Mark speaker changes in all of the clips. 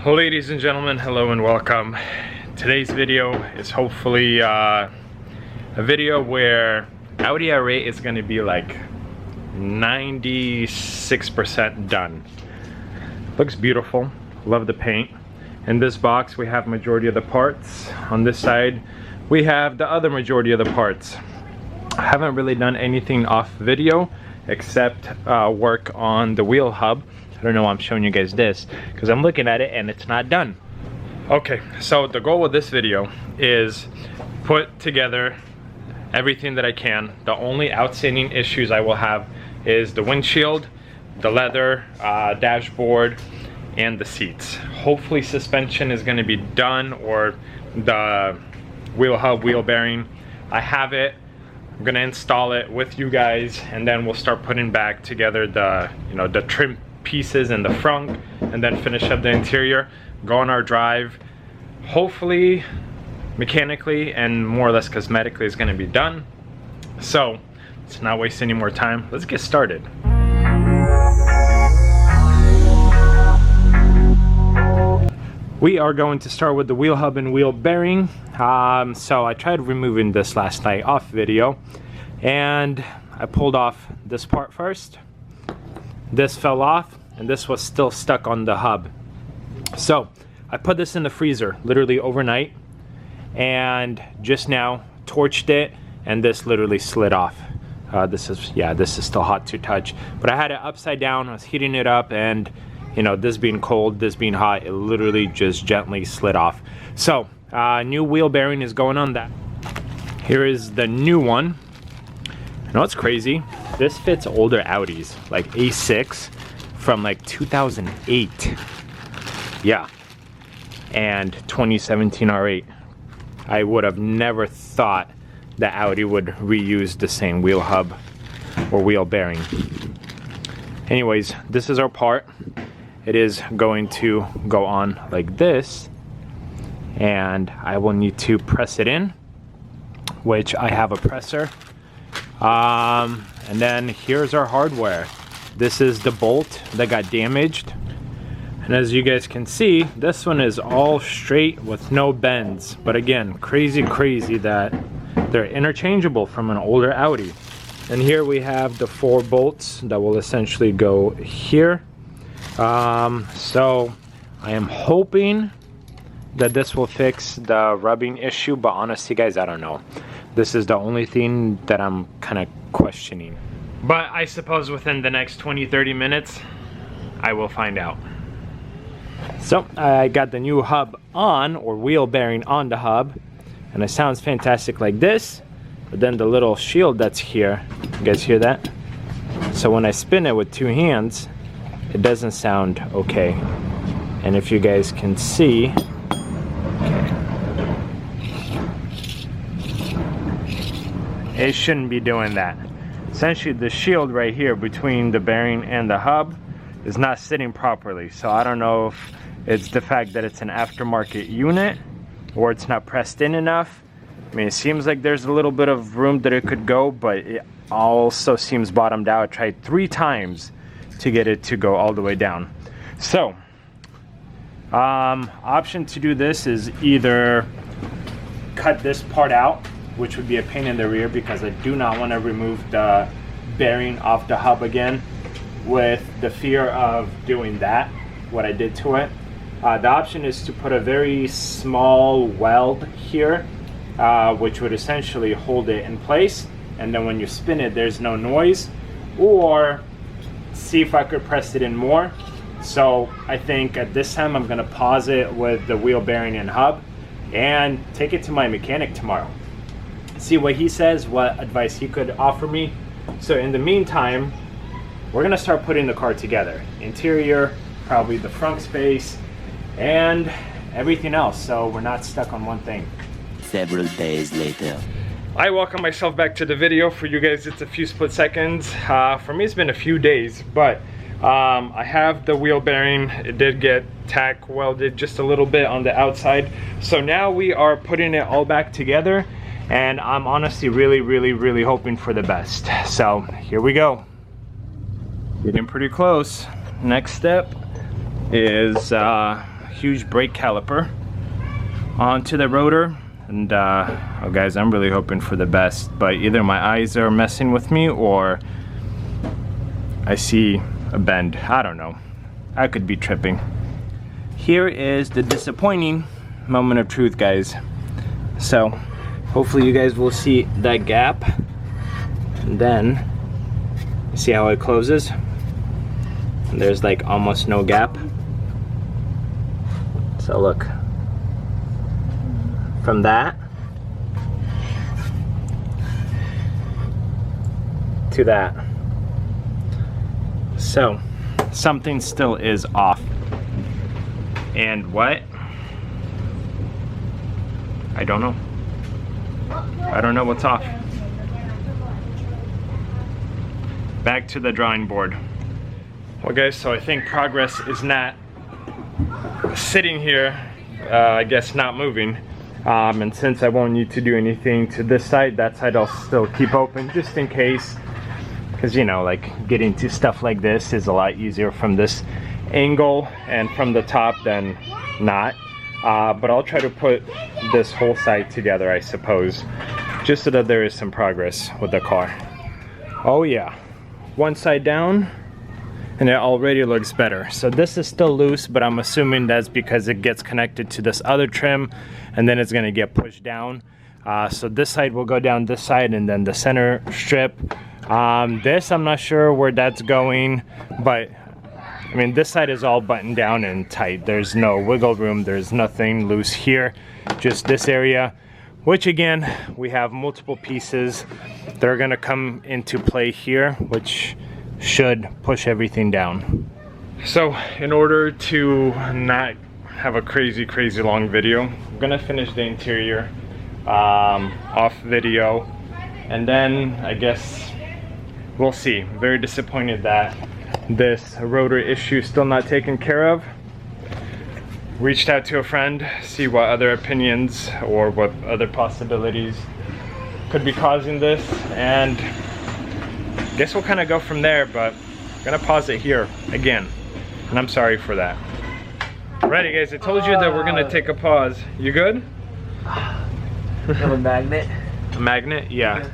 Speaker 1: Ladies and gentlemen, hello and welcome. Today's video is hopefully a video where Audi R8 is going to be like 96% done. Looks beautiful, love the paint. In this box we have majority of the parts. On this side we have the other majority of the parts. I haven't really done anything off video except work on the wheel hub. I don't know why I'm showing you guys this because I'm looking at it and it's not done. Okay, so the goal with this video is put together everything that I can. The only outstanding issues I will have is the windshield, the leather, dashboard, and the seats. Hopefully suspension is going to be done, or the wheel hub, wheel bearing. I have it. I'm gonna install it with you guys, and then we'll start putting back together the the trim pieces in the front, and then finish up the interior, go on our drive. Hopefully mechanically and more or less cosmetically is going to be done. So let's not waste any more time, let's get started. We are going to start with the wheel hub and wheel bearing. So I tried removing this last night off video, and I pulled off this part first. This fell off, and this was still stuck on the hub. So I put this in the freezer literally overnight, and just now torched it, and this literally slid off. This is still hot to touch, but I had it upside down. I was heating it up, and this being cold, this being hot, it literally just gently slid off. So new wheel bearing is going on that. Here is the new one. You know what's crazy? This fits older Audis, like A6 from like 2008. Yeah. And 2017 R8. I would have never thought that Audi would reuse the same wheel hub or wheel bearing. Anyways, this is our part. It is going to go on like this, and I will need to press it in, which I have a presser. And then here's our hardware. This is the bolt that got damaged, and as you guys can see, this one is all straight with no bends. But again, crazy that they're interchangeable from an older Audi. And here we have the 4 bolts that will essentially go here. So I am hoping that this will fix the rubbing issue, but honestly guys, I don't know. This is the only thing that I'm kind of questioning. But I suppose within the next 20-30 minutes, I will find out. So I got the new hub on, or wheel bearing on the hub, and it sounds fantastic like this. But then the little shield that's here, you guys hear that? So when I spin it with 2 hands, it doesn't sound okay. And if you guys can see, it shouldn't be doing that. Essentially the shield right here between the bearing and the hub is not sitting properly. So I don't know if it's the fact that it's an aftermarket unit or it's not pressed in enough. I mean, it seems like there's a little bit of room that it could go, but it also seems bottomed out. I tried 3 times to get it to go all the way down. So option to do this is either cut this part out, which would be a pain in the rear because I do not want to remove the bearing off the hub again, with the fear of doing that, what I did to it. The option is to put a very small weld here, which would essentially hold it in place, and then when you spin it there's no noise, or see if I could press it in more. So I think at this time I'm gonna pause it with the wheel bearing and hub and take it to my mechanic tomorrow, see what he says, what advice he could offer me. So in the meantime, we're gonna start putting the car together, interior, probably the front space, and everything else, so we're not stuck on one thing.
Speaker 2: Several days later.
Speaker 1: I welcome myself back to the video. For you guys it's a few split seconds. For me it's been a few days, but I have the wheel bearing. It did get tack welded just a little bit on the outside, so now we are putting it all back together, and I'm honestly really hoping for the best. So here we go, getting pretty close. Next step is huge brake caliper onto the rotor. And oh guys, I'm really hoping for the best, but either my eyes are messing with me or I see a bend. I don't know. I could be tripping. Here is the disappointing moment of truth, guys. So hopefully you guys will see that gap, and then see how it closes, and there's like almost no gap. So look, from that to that. So something still is off. And what? I don't know. I don't know what's off. Back to the drawing board. Well guys, so I think progress is not sitting here, I guess not moving. And since I won't need to do anything to this side, that side I'll still keep open just in case. Because you know, like getting to stuff like this is a lot easier from this angle and from the top than not. But I'll try to put this whole side together, I suppose, just so that there is some progress with the car. Oh yeah, one side down and it already looks better. So this is still loose, but I'm assuming that's because it gets connected to this other trim and then it's gonna get pushed down. So this side will go down this side, and then the center strip. This, I'm not sure where that's going, but I mean, this side is all buttoned down and tight. There's no wiggle room. There's nothing loose here, just this area, which again, we have multiple pieces that are gonna come into play here, which should push everything down. So in order to not have a crazy long video, I'm gonna finish the interior off video, and then I guess we'll see. Very disappointed that this rotor issue is still not taken care of. Reached out to a friend, see what other opinions or what other possibilities could be causing this, and guess we'll kind of go from there, but I'm gonna pause it here again, and I'm sorry for that. Alrighty guys, I told you that we're gonna take a pause. You good?
Speaker 3: Have a magnet?
Speaker 1: A magnet? Yeah.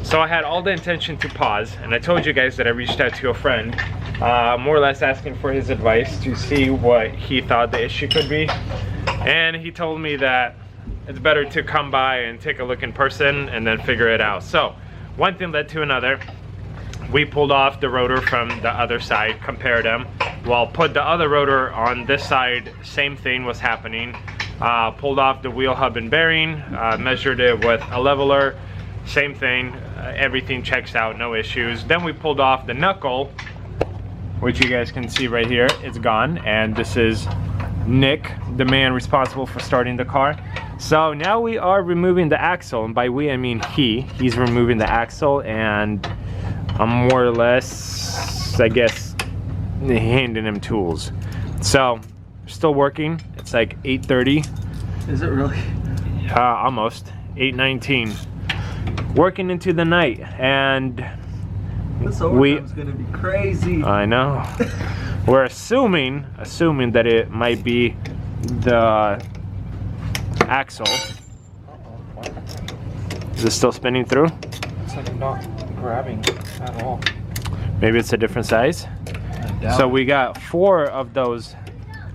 Speaker 1: So I had all the intention to pause, and I told you guys that I reached out to a friend, more or less asking for his advice to see what he thought the issue could be. And he told me that it's better to come by and take a look in person and then figure it out. So one thing led to another. We pulled off the rotor from the other side, compared them. Well, put the other rotor on this side, same thing was happening. Pulled off the wheel hub and bearing, measured it with a leveler, same thing, everything checks out, no issues. Then we pulled off the knuckle, which you guys can see right here, it's gone. And this is Nick, the man responsible for starting the car. So now we are removing the axle, and by we I mean he's removing the axle, and I'm more or less, I guess, handing him tools. So still working. It's like 8:30.
Speaker 3: Is it really?
Speaker 1: Almost 8:19. Working into the night, and
Speaker 3: This overtime's gonna be crazy.
Speaker 1: I know. We're assuming that it might be the axle. Is it still spinning through?
Speaker 3: It's like not grabbing at all.
Speaker 1: Maybe it's a different size. So we got 4 of those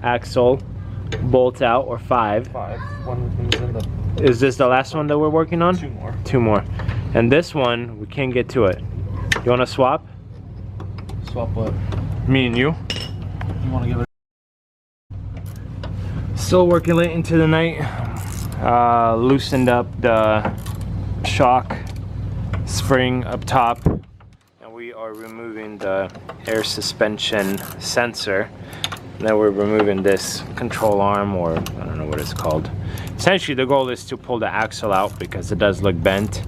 Speaker 1: axle bolts out, or 5.
Speaker 3: 5. One was in the.
Speaker 1: Is this the last one that we're working on?
Speaker 3: 2 more.
Speaker 1: 2 more. And this one, we can't get to it. You want to swap?
Speaker 3: Swap what?
Speaker 1: Me and you?
Speaker 3: You want to give it?
Speaker 1: Still working late into the night. Loosened up the shock spring up top, and we are removing the air suspension sensor. Now we're removing this control arm, or I don't know what it's called. Essentially the goal is to pull the axle out because it does look bent,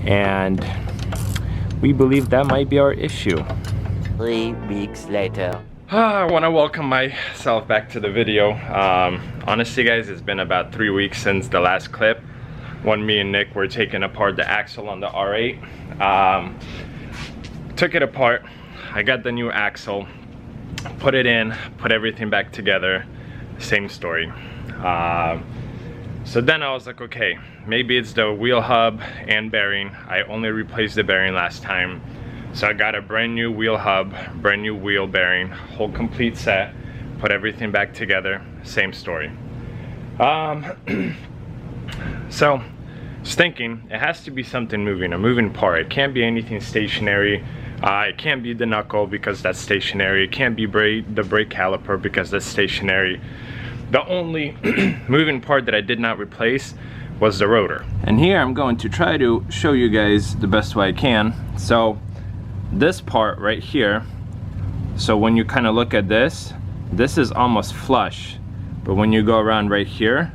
Speaker 1: and we believe that might be our issue.
Speaker 2: 3 weeks later.
Speaker 1: I want to welcome myself back to the video. Honestly guys, it's been about 3 weeks since the last clip when me and Nick were taking apart the axle on the R8. Took it apart, I got the new axle, put it in, put everything back together, same story. So then I was like, okay, maybe it's the wheel hub and bearing. I only replaced the bearing last time. So I got a brand new wheel hub, brand new wheel bearing, whole complete set, put everything back together, same story. So just thinking, it has to be something moving, a moving part. It can't be anything stationary. It can't be the knuckle because that's stationary. It can't be the brake caliper because that's stationary. The only moving part that I did not replace was the rotor. And here I'm going to try to show you guys the best way I can. So this part right here, so when you kind of look at this is almost flush, but when you go around right here,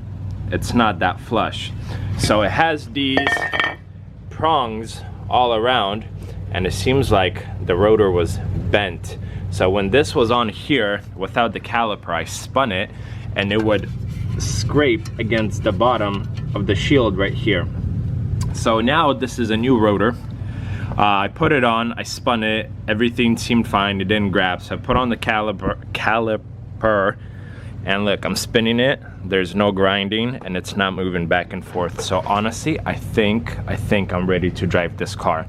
Speaker 1: it's not that flush. So it has these prongs all around, and it seems like the rotor was bent. So when this was on here without the caliper, I spun it and it would scrape against the bottom of the shield right here. So now this is a new rotor. I put it on, I spun it, everything seemed fine, it didn't grab. So I put on the caliper, and look, I'm spinning it, there's no grinding, and it's not moving back and forth. So honestly, I think I'm ready to drive this car.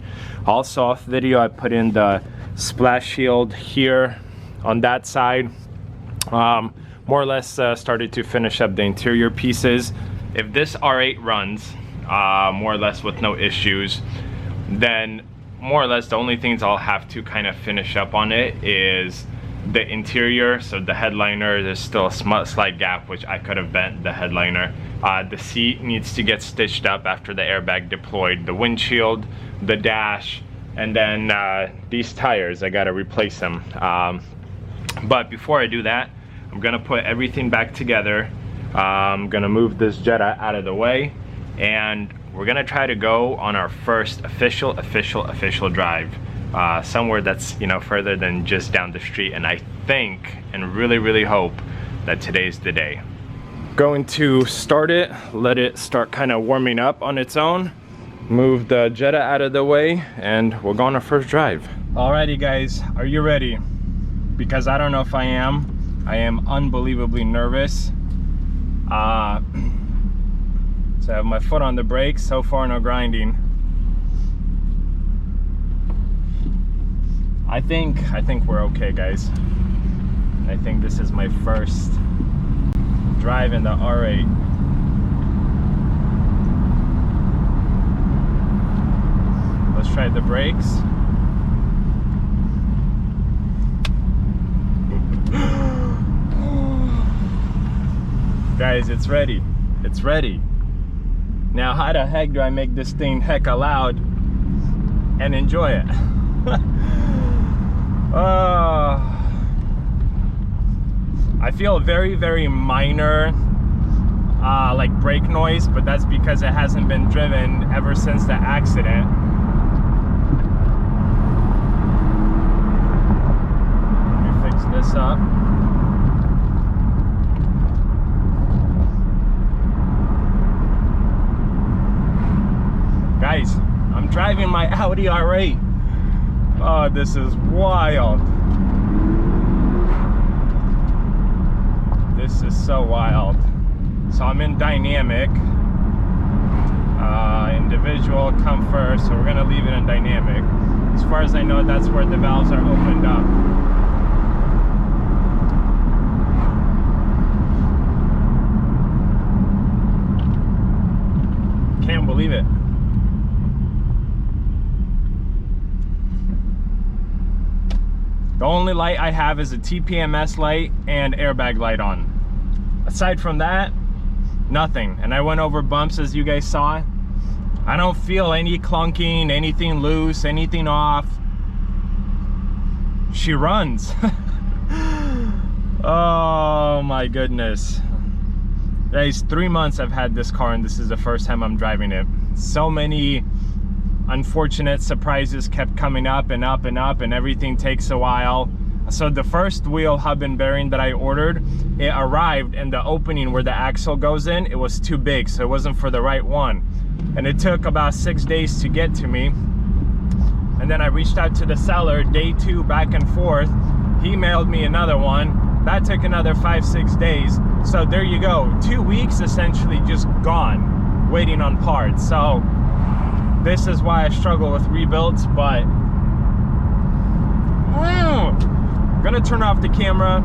Speaker 1: Also off video, I put in the splash shield here on that side. More or less started to finish up the interior pieces. If this R8 runs more or less with no issues, then more or less the only things I'll have to kind of finish up on it is the interior. So the headliner, there's still a slight gap, which I could have bent the headliner. The seat needs to get stitched up after the airbag deployed, the windshield, the dash, and then these tires, I gotta replace them. But before I do that, I'm gonna put everything back together. I'm gonna move this Jetta out of the way, and we're gonna try to go on our first official drive somewhere that's, you know, further than just down the street. And I think and really hope that today's the day. Going to start it, let it start kind of warming up on its own, move the Jetta out of the way, and we'll go on our first drive. Alrighty guys, are you ready? Because I don't know if I am. I am unbelievably nervous. So I have my foot on the brakes, so far no grinding. I think we're okay, guys. I think this is my first drive in the R8. Let's try the brakes. Guys, it's ready. It's ready. Now, how the heck do I make this thing hecka loud and enjoy it? I feel very minor like brake noise, but that's because it hasn't been driven ever since the accident. Let me fix this up. Guys, I'm driving my Audi R8. Oh, this is wild. This is so wild. So I'm in dynamic, individual, comfort, so we're gonna leave it in dynamic. As far as I know, that's where the valves are opened up. Can't believe it. The only light I have is a TPMS light and airbag light on. Aside from that, nothing. And I went over bumps, as you guys saw. I don't feel any clunking, anything loose, anything off. She runs. Oh my goodness. Guys, 3 months I've had this car, and this is the first time I'm driving it. So many unfortunate surprises kept coming up and up and up, and everything takes a while. So the first wheel hub and bearing that I ordered, it arrived, and the opening where the axle goes in, it was too big, so it wasn't for the right one. And it took about 6 days to get to me. And then I reached out to the seller, day 2, back and forth. He mailed me another one, that took another 5-6 days. So there you go, 2 weeks essentially just gone waiting on parts. So this is why I struggle with rebuilds. But I'm gonna turn off the camera.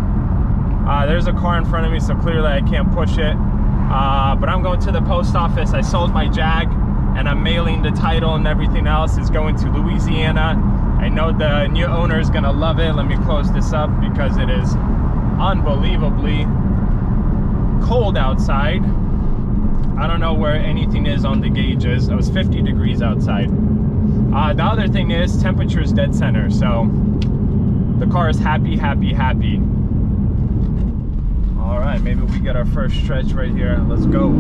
Speaker 1: There's a car in front of me, so clearly I can't push it. But I'm going to the post office. I sold my Jag and I'm mailing the title and everything else. It's going to Louisiana. I know the new owner is gonna love it. Let me close this up because it is unbelievably cold outside. I don't know where anything is on the gauges. It was 50 degrees outside. The other thing is temperature is dead center, so the car is happy, happy, happy. All right, maybe we get our first stretch right here. Let's go.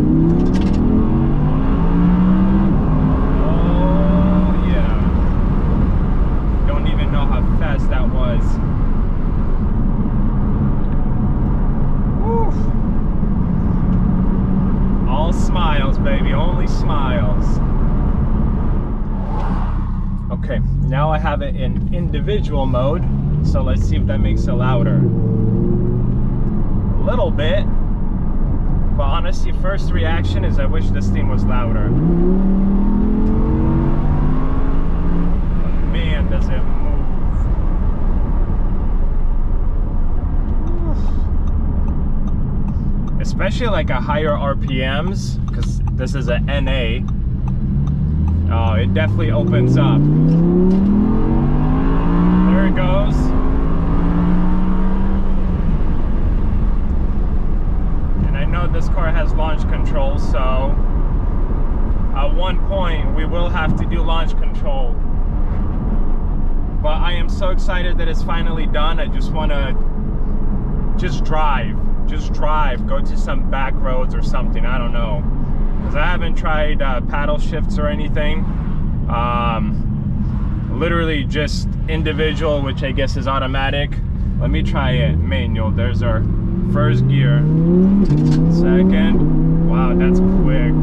Speaker 1: Oh yeah. Don't even know how fast that was. Woo. All smiles, baby, only smiles. Okay, now I have it in individual mode, so let's see if that makes it louder. A little bit, but honestly, first reaction is I wish this thing was louder. But man, does it move. Especially like a higher RPMs, because this is a NA. Oh, it definitely opens up. There it goes. And I know this car has launch control, so at one point we will have to do launch control. But I am so excited that it's finally done. I just want to drive, go to some back roads or something, I don't know. Because I haven't tried paddle shifts or anything. Literally just individual, which I guess is automatic. Let me try it manual. There's our first gear. Second. Wow, that's quick.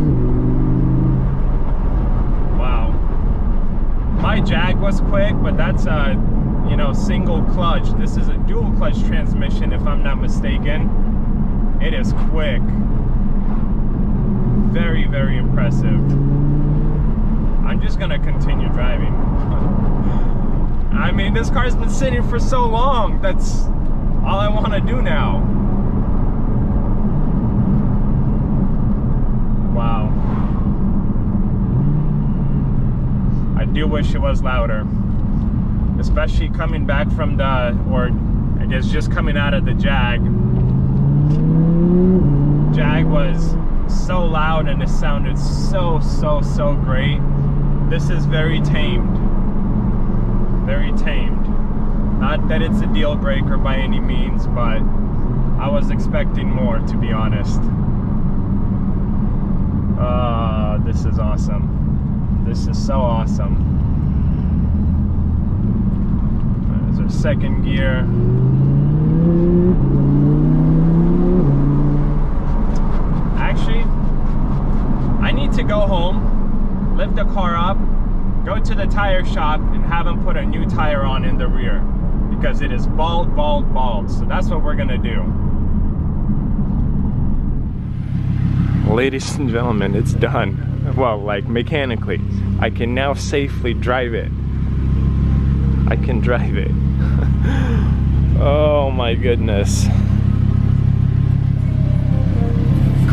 Speaker 1: Wow. My Jag was quick, but that's a, you know, single clutch. This is a dual clutch transmission, if I'm not mistaken. It is quick. Very, very impressive. I'm just gonna continue driving. I mean, this car's been sitting for so long. That's all I want to do now. Wow. I do wish it was louder. Especially coming back from the, or I guess just coming out of the Jag. Jag was so loud and it sounded so great. This is very tamed. Very tamed. Not that it's a deal breaker by any means, but I was expecting more, to be honest. This is awesome. This is so awesome. There's our second gear. Actually, I need to go home, lift the car up, go to the tire shop and have them put a new tire on in the rear, because it is bald. So that's what we're gonna do. Ladies and gentlemen, it's done. Well, like mechanically. I can now safely drive it. I can drive it. Oh my goodness.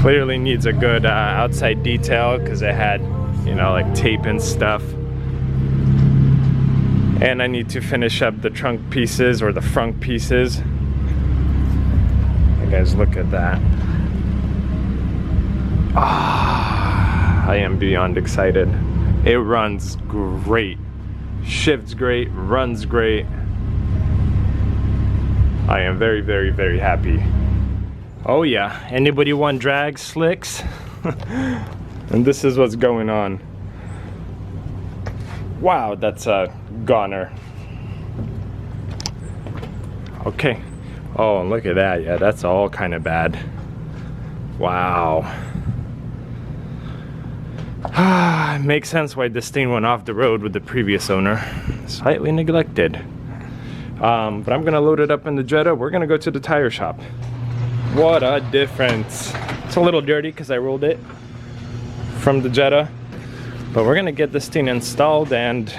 Speaker 1: Clearly needs a good outside detail, because it had, you know, like tape and stuff. And I need to finish up the trunk pieces, or the front pieces. You guys, look at that. I am beyond excited. It runs great. Shifts great, runs great. I am very happy. Oh yeah, anybody want drag slicks? And this is what's going on. Wow, that's a goner. Okay. Oh, look at that. Yeah, that's all kind of bad. Wow. Makes sense why this thing went off the road with the previous owner. Slightly neglected. But I'm gonna load it up in the Jetta. We're gonna go to the tire shop. What a difference. It's a little dirty because I rolled it from the Jetta, but we're gonna get this thing installed, and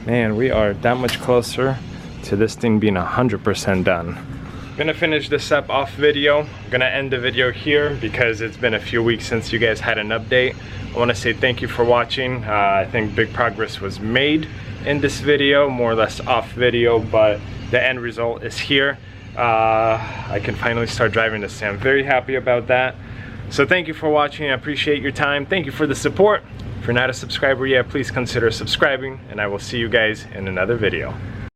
Speaker 1: man, we are that much closer to this thing being 100% done. I'm gonna finish this up off video. I'm gonna end the video here because it's been a few weeks since you guys had an update. I want to say thank you for watching. I think big progress was made in this video, more or less off video, but the end result is here. I can finally start driving this thing. I'm very happy about that. So thank you for watching. I appreciate your time. Thank you for the support. If you're not a subscriber yet, please consider subscribing, and I will see you guys in another video.